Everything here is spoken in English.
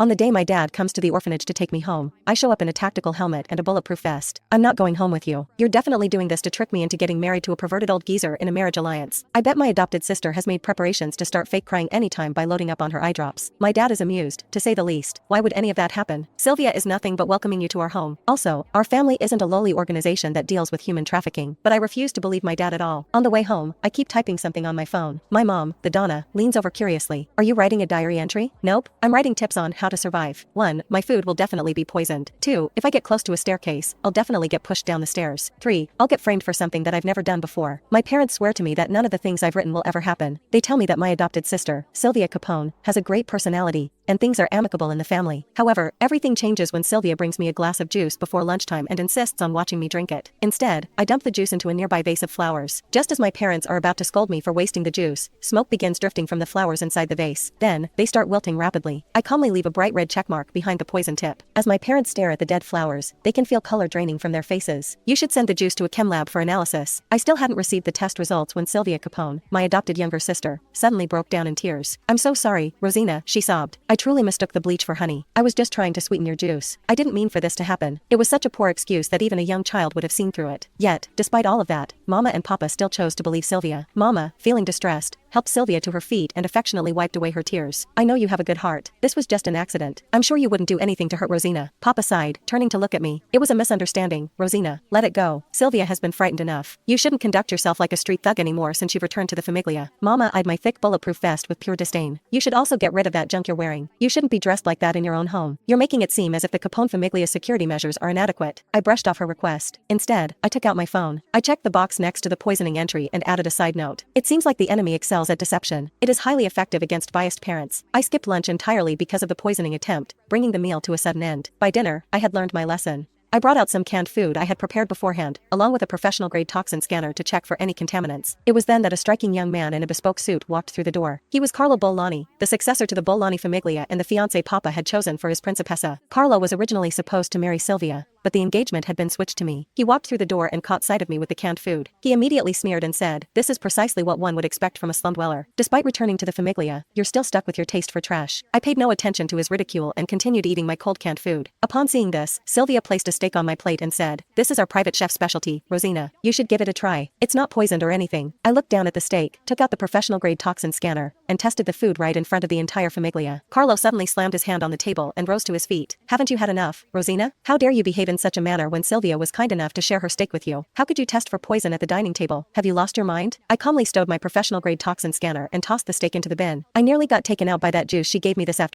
On the day my dad comes to the orphanage to take me home, I show up in a tactical helmet and a bulletproof vest. I'm not going home with you. You're definitely doing this to trick me into getting married to a perverted old geezer in a marriage alliance. I bet my adopted sister has made preparations to start fake crying anytime by loading up on her eye drops. My dad is amused, to say the least. Why would any of that happen? Sylvia is nothing but welcoming you to our home. Also, our family isn't a lowly organization that deals with human trafficking, but I refuse to believe my dad at all. On the way home, I keep typing something on my phone. My mom, the Donna, leans over curiously. Are you writing a diary entry? Nope. I'm writing tips on how to survive. 1. My food will definitely be poisoned. 2. If I get close to a staircase, I'll definitely get pushed down the stairs. 3. I'll get framed for something that I've never done before. My parents swear to me that none of the things I've written will ever happen. They tell me that my adopted sister, Sylvia Capone, has a great personality, and things are amicable in the family. However, everything changes when Sylvia brings me a glass of juice before lunchtime and insists on watching me drink it. Instead, I dump the juice into a nearby vase of flowers. Just as my parents are about to scold me for wasting the juice, smoke begins drifting from the flowers inside the vase. Then, they start wilting rapidly. I calmly leave a bright red checkmark behind the poison tip. As my parents stare at the dead flowers, they can feel color draining from their faces. You should send the juice to a chem lab for analysis. I still hadn't received the test results when Sylvia Capone, my adopted younger sister, suddenly broke down in tears. I'm so sorry, Rosina, she sobbed. I truly mistook the bleach for honey. I was just trying to sweeten your juice. I didn't mean for this to happen. It was such a poor excuse that even a young child would have seen through it. Yet, despite all of that, Mama and Papa still chose to believe Sylvia. Mama, feeling distressed, helped Sylvia to her feet and affectionately wiped away her tears. I know you have a good heart. This was just an accident. I'm sure you wouldn't do anything to hurt Rosina. Papa sighed, turning to look at me. It was a misunderstanding, Rosina. Let it go. Sylvia has been frightened enough. You shouldn't conduct yourself like a street thug anymore since you've returned to the Famiglia. Mama eyed my thick bulletproof vest with pure disdain. You should also get rid of that junk you're wearing. You shouldn't be dressed like that in your own home. You're making it seem as if the Capone Famiglia's security measures are inadequate. I brushed off her request. Instead, I took out my phone. I checked the box next to the poisoning entry and added a side note. It seems like the enemy excels at deception. It is highly effective against biased parents. I skipped lunch entirely because of the poisoning attempt, bringing the meal to a sudden end. By dinner, I had learned my lesson. I brought out some canned food I had prepared beforehand, along with a professional-grade toxin scanner to check for any contaminants. It was then that a striking young man in a bespoke suit walked through the door. He was Carlo Bolani, the successor to the Bolani Famiglia and the fiancé Papa had chosen for his principessa. Carlo was originally supposed to marry Sylvia, but the engagement had been switched to me. He walked through the door and caught sight of me with the canned food. He immediately sneered and said, "This is precisely what one would expect from a slum dweller. Despite returning to the Famiglia, you're still stuck with your taste for trash." I paid no attention to his ridicule and continued eating my cold canned food. Upon seeing this, Sylvia placed a steak on my plate and said, "This is our private chef's specialty, Rosina. You should give it a try. It's not poisoned or anything." I looked down at the steak, took out the professional-grade toxin scanner, and tested the food right in front of the entire Famiglia. Carlo suddenly slammed his hand on the table and rose to his feet. "Haven't you had enough, Rosina? How dare you behave in such a manner when Sylvia was kind enough to share her steak with you? How could you test for poison at the dining table? Have you lost your mind?" I calmly stowed my professional-grade toxin scanner and tossed the steak into the bin. I nearly got taken out by that juice she gave me this afternoon.